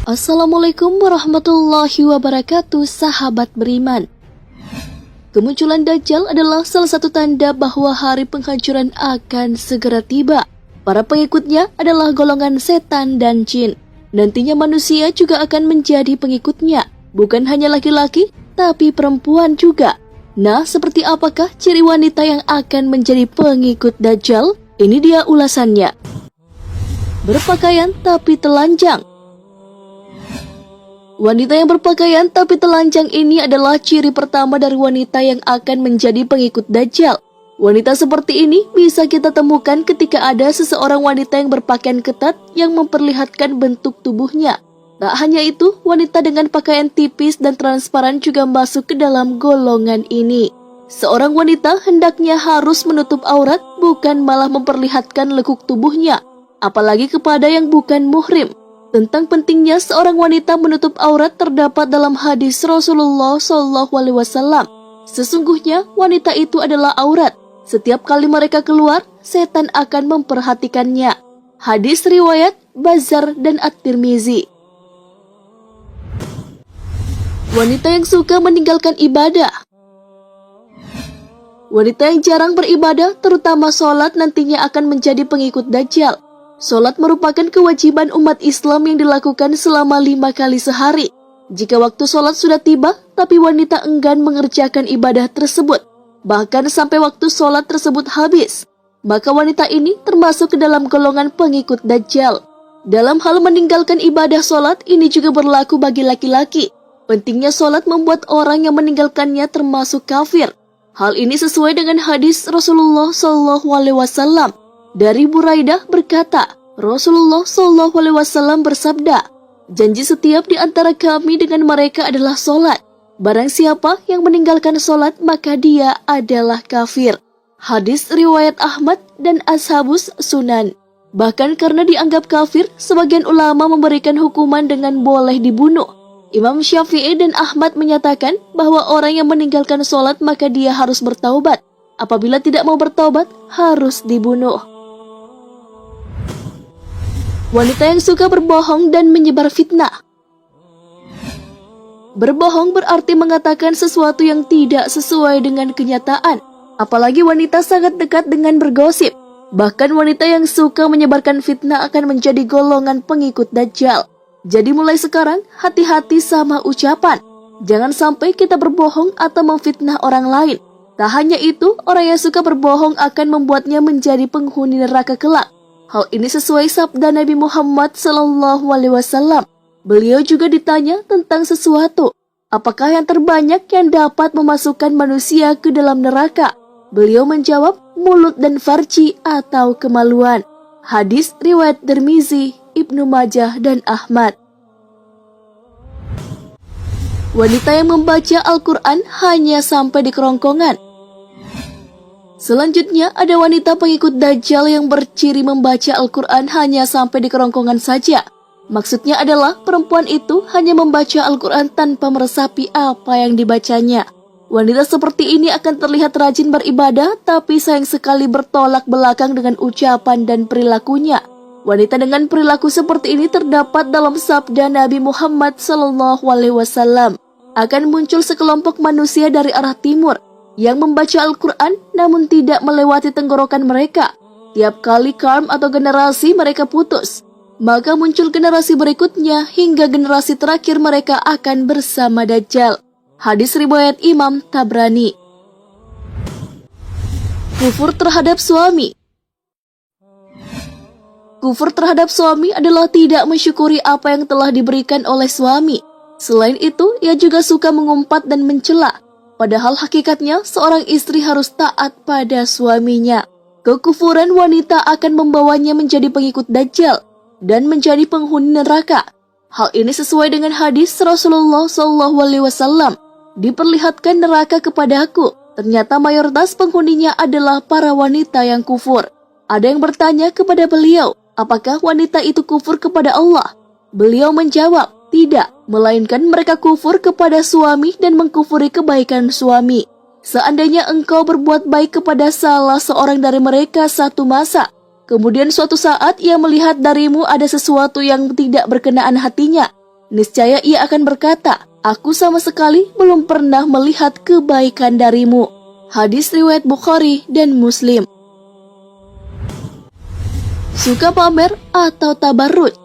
Assalamualaikum warahmatullahi wabarakatuh, sahabat beriman. Kemunculan Dajjal adalah salah satu tanda bahwa hari penghancuran akan segera tiba. Para pengikutnya adalah golongan setan dan jin. Nantinya manusia juga akan menjadi pengikutnya. Bukan hanya laki-laki, tapi perempuan juga. Nah, seperti apakah ciri wanita yang akan menjadi pengikut Dajjal? Ini dia ulasannya. Berpakaian tapi telanjang. Wanita yang berpakaian tapi telanjang ini adalah ciri pertama dari wanita yang akan menjadi pengikut Dajjal. Wanita seperti ini bisa kita temukan ketika ada seseorang wanita yang berpakaian ketat yang memperlihatkan bentuk tubuhnya. Tak hanya itu, wanita dengan pakaian tipis dan transparan juga masuk ke dalam golongan ini. Seorang wanita hendaknya harus menutup aurat, bukan malah memperlihatkan lekuk tubuhnya, apalagi kepada yang bukan muhrim. Tentang pentingnya seorang wanita menutup aurat terdapat dalam hadis Rasulullah SAW. Sesungguhnya wanita itu adalah aurat. Setiap kali mereka keluar, setan akan memperhatikannya. Hadis riwayat Bazzar dan At-Tirmizi. Wanita yang suka meninggalkan ibadah. Wanita yang jarang beribadah, terutama sholat, nantinya akan menjadi pengikut Dajjal. Sholat merupakan kewajiban umat Islam yang dilakukan selama 5 kali sehari. Jika waktu sholat sudah tiba, tapi wanita enggan mengerjakan ibadah tersebut, bahkan sampai waktu sholat tersebut habis, maka wanita ini termasuk ke dalam golongan pengikut Dajjal. Dalam hal meninggalkan ibadah sholat, ini juga berlaku bagi laki-laki. Pentingnya sholat membuat orang yang meninggalkannya termasuk kafir. Hal ini sesuai dengan hadis Rasulullah SAW. Dari Buraidah berkata, Rasulullah SAW bersabda, janji setiap di antara kami dengan mereka adalah sholat. Barang siapa yang meninggalkan sholat, maka dia adalah kafir. Hadis riwayat Ahmad dan Ashabus Sunan. Bahkan karena dianggap kafir, sebagian ulama memberikan hukuman dengan boleh dibunuh. Imam Syafi'i dan Ahmad menyatakan bahwa orang yang meninggalkan sholat maka dia harus bertaubat. Apabila tidak mau bertaubat, harus dibunuh. Wanita yang suka berbohong dan menyebar fitnah. Berbohong berarti mengatakan sesuatu yang tidak sesuai dengan kenyataan. Apalagi wanita sangat dekat dengan bergosip. Bahkan wanita yang suka menyebarkan fitnah akan menjadi golongan pengikut Dajjal. Jadi mulai sekarang, hati-hati sama ucapan. Jangan sampai kita berbohong atau memfitnah orang lain. Tak hanya itu, orang yang suka berbohong akan membuatnya menjadi penghuni neraka kelak. Hal ini sesuai sabda Nabi Muhammad SAW. Beliau juga ditanya tentang sesuatu. Apakah yang terbanyak yang dapat memasukkan manusia ke dalam neraka? Beliau menjawab, mulut dan farji atau kemaluan. Hadis riwayat Tirmizi, Ibnu Majah dan Ahmad. Wanita yang membaca Al-Quran hanya sampai di kerongkongan. Selanjutnya ada wanita pengikut Dajjal yang berciri membaca Al-Quran hanya sampai di kerongkongan saja. Maksudnya adalah perempuan itu hanya membaca Al-Quran tanpa meresapi apa yang dibacanya. Wanita seperti ini akan terlihat rajin beribadah, tapi sayang sekali bertolak belakang dengan ucapan dan perilakunya. Wanita dengan perilaku seperti ini terdapat dalam sabda Nabi Muhammad SAW. Akan muncul sekelompok manusia dari arah timur yang membaca Al-Quran namun tidak melewati tenggorokan mereka. Tiap kali karm atau generasi mereka putus, maka muncul generasi berikutnya hingga generasi terakhir mereka akan bersama Dajjal. Hadis riwayat Imam Tabrani. Kufur terhadap suami. Kufur terhadap suami adalah tidak mensyukuri apa yang telah diberikan oleh suami. Selain itu, ia juga suka mengumpat dan mencela. Padahal hakikatnya seorang istri harus taat pada suaminya. Kekufuran wanita akan membawanya menjadi pengikut Dajjal dan menjadi penghuni neraka. Hal ini sesuai dengan hadis Rasulullah SAW. Diperlihatkan neraka kepadaku. Ternyata mayoritas penghuninya adalah para wanita yang kufur. Ada yang bertanya kepada beliau, apakah wanita itu kufur kepada Allah? Beliau menjawab, tidak, melainkan mereka kufur kepada suami dan mengkufuri kebaikan suami. Seandainya engkau berbuat baik kepada salah seorang dari mereka satu masa, kemudian suatu saat ia melihat darimu ada sesuatu yang tidak berkenaan hatinya, Niscaya ia akan berkata, aku sama sekali belum pernah melihat kebaikan darimu. Hadis riwayat Bukhari dan Muslim. Suka pamer atau tabarruj.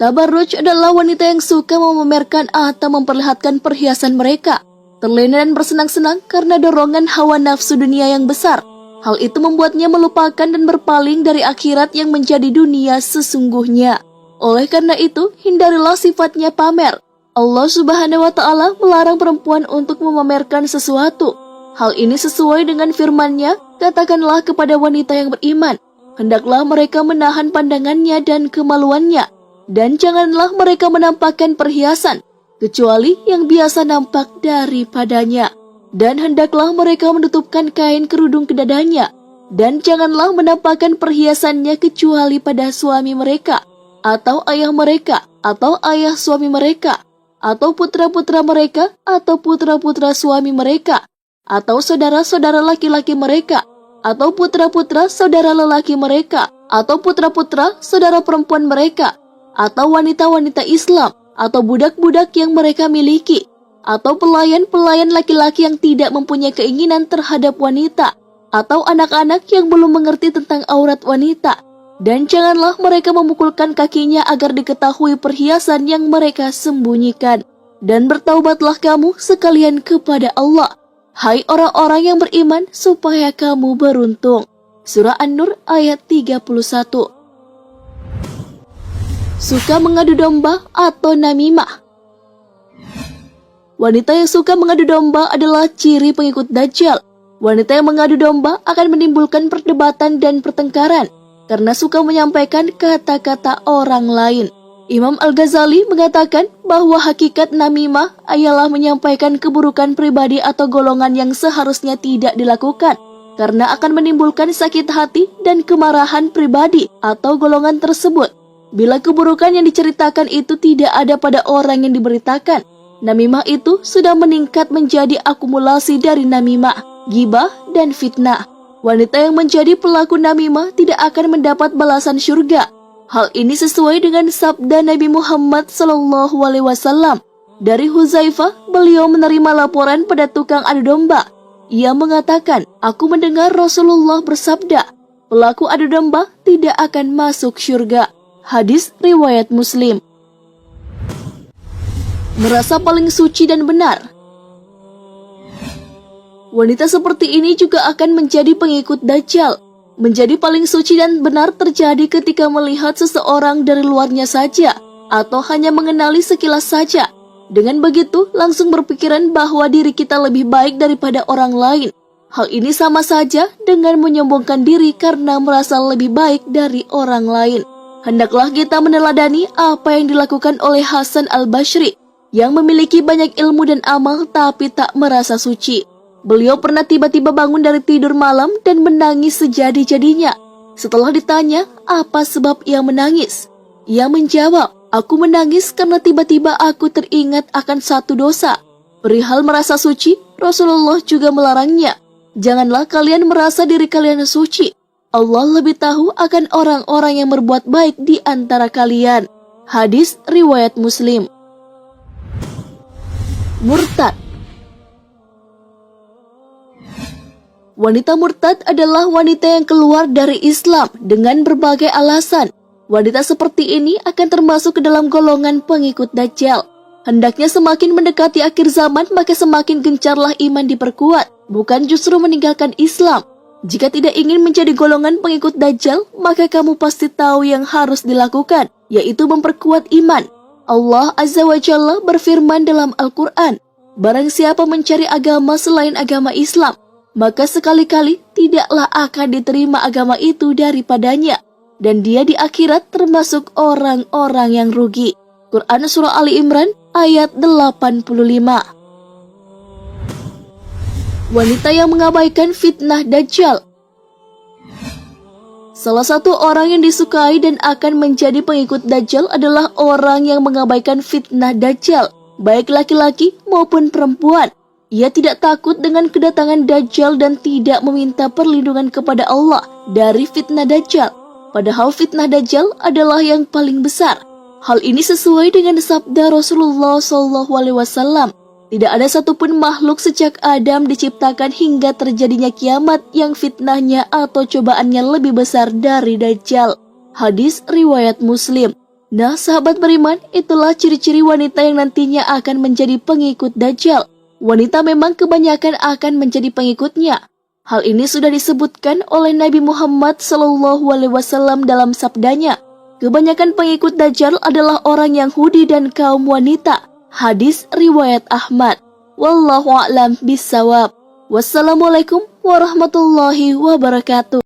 Tabarruj adalah wanita yang suka memamerkan atau memperlihatkan perhiasan mereka, terlena dan bersenang-senang karena dorongan hawa nafsu dunia yang besar. Hal itu membuatnya melupakan dan berpaling dari akhirat yang menjadi dunia sesungguhnya. Oleh karena itu, hindarilah sifatnya pamer. Allah Subhanahu wa Ta'ala melarang perempuan untuk memamerkan sesuatu. Hal ini sesuai dengan firman-Nya, katakanlah kepada wanita yang beriman, hendaklah mereka menahan pandangannya dan kemaluannya, dan janganlah mereka menampakkan perhiasan, kecuali yang biasa nampak daripadanya. Dan hendaklah mereka menutupkan kain kerudung ke dadanya, dan janganlah menampakkan perhiasannya kecuali pada suami mereka, atau ayah mereka, atau ayah suami mereka, atau putra-putra mereka, atau putra-putra suami mereka, atau saudara-saudara laki-laki mereka, atau putra-putra saudara lelaki mereka, atau putra-putra saudara perempuan mereka, atau wanita-wanita Islam, atau budak-budak yang mereka miliki, atau pelayan-pelayan laki-laki yang tidak mempunyai keinginan terhadap wanita, atau anak-anak yang belum mengerti tentang aurat wanita. Dan janganlah mereka memukulkan kakinya agar diketahui perhiasan yang mereka sembunyikan. Dan bertaubatlah kamu sekalian kepada Allah, hai orang-orang yang beriman, supaya kamu beruntung. Surah An-Nur ayat 31. Suka mengadu domba atau namimah. Wanita yang suka mengadu domba adalah ciri pengikut Dajjal. Wanita yang mengadu domba akan menimbulkan perdebatan dan pertengkaran karena suka menyampaikan kata-kata orang lain. Imam Al-Ghazali mengatakan bahwa hakikat namimah ialah menyampaikan keburukan pribadi atau golongan yang seharusnya tidak dilakukan, karena akan menimbulkan sakit hati dan kemarahan pribadi atau golongan tersebut. Bila keburukan yang diceritakan itu tidak ada pada orang yang diberitakan, namimah itu sudah meningkat menjadi akumulasi dari namimah, ghibah, dan fitnah. Wanita yang menjadi pelaku namimah tidak akan mendapat balasan syurga. Hal ini sesuai dengan sabda Nabi Muhammad SAW. Dari Huzaifah, beliau menerima laporan pada tukang adu domba. Ia mengatakan, aku mendengar Rasulullah bersabda, pelaku adu domba tidak akan masuk syurga. Hadis riwayat Muslim. Merasa paling suci dan benar. Wanita seperti ini juga akan menjadi pengikut Dajjal. Menjadi paling suci dan benar terjadi ketika melihat seseorang dari luarnya saja, atau hanya mengenali sekilas saja. Dengan begitu, langsung berpikiran bahwa diri kita lebih baik daripada orang lain. Hal ini sama saja dengan menyombongkan diri karena merasa lebih baik dari orang lain. Hendaklah kita meneladani apa yang dilakukan oleh Hasan Al-Basri, yang memiliki banyak ilmu dan amal tapi tak merasa suci. Beliau pernah tiba-tiba bangun dari tidur malam dan menangis sejadi-jadinya. Setelah ditanya apa sebab ia menangis, ia menjawab, aku menangis karena tiba-tiba aku teringat akan satu dosa. Perihal merasa suci, Rasulullah juga melarangnya. Janganlah kalian merasa diri kalian suci. Allah lebih tahu akan orang-orang yang berbuat baik di antara kalian. Hadis riwayat Muslim. Murtad. Wanita murtad adalah wanita yang keluar dari Islam dengan berbagai alasan. Wanita seperti ini akan termasuk ke dalam golongan pengikut Dajjal. Hendaknya semakin mendekati akhir zaman, maka semakin gencarlah iman diperkuat, bukan justru meninggalkan Islam. Jika tidak ingin menjadi golongan pengikut Dajjal, maka kamu pasti tahu yang harus dilakukan, yaitu memperkuat iman. Allah Azza wa Jalla berfirman dalam Al-Quran, barang siapa mencari agama selain agama Islam, maka sekali-kali tidaklah akan diterima agama itu daripadanya, dan dia di akhirat termasuk orang-orang yang rugi. Quran Surah Ali Imran ayat 85. Wanita yang mengabaikan fitnah Dajjal. Salah satu orang yang disukai dan akan menjadi pengikut Dajjal adalah orang yang mengabaikan fitnah Dajjal, baik laki-laki maupun perempuan. Ia tidak takut dengan kedatangan Dajjal dan tidak meminta perlindungan kepada Allah dari fitnah Dajjal. Padahal fitnah Dajjal adalah yang paling besar. Hal ini sesuai dengan sabda Rasulullah SAW. Tidak ada satupun makhluk sejak Adam diciptakan hingga terjadinya kiamat yang fitnahnya atau cobaannya lebih besar dari Dajjal. Hadis riwayat Muslim. Nah, sahabat beriman, itulah ciri-ciri wanita yang nantinya akan menjadi pengikut Dajjal. Wanita memang kebanyakan akan menjadi pengikutnya. Hal ini sudah disebutkan oleh Nabi Muhammad SAW dalam sabdanya. Kebanyakan pengikut Dajjal adalah orang Yahudi dan kaum wanita. Hadis riwayat Ahmad. Wallahu a'lam bissawab. Wassalamualaikum warahmatullahi wabarakatuh.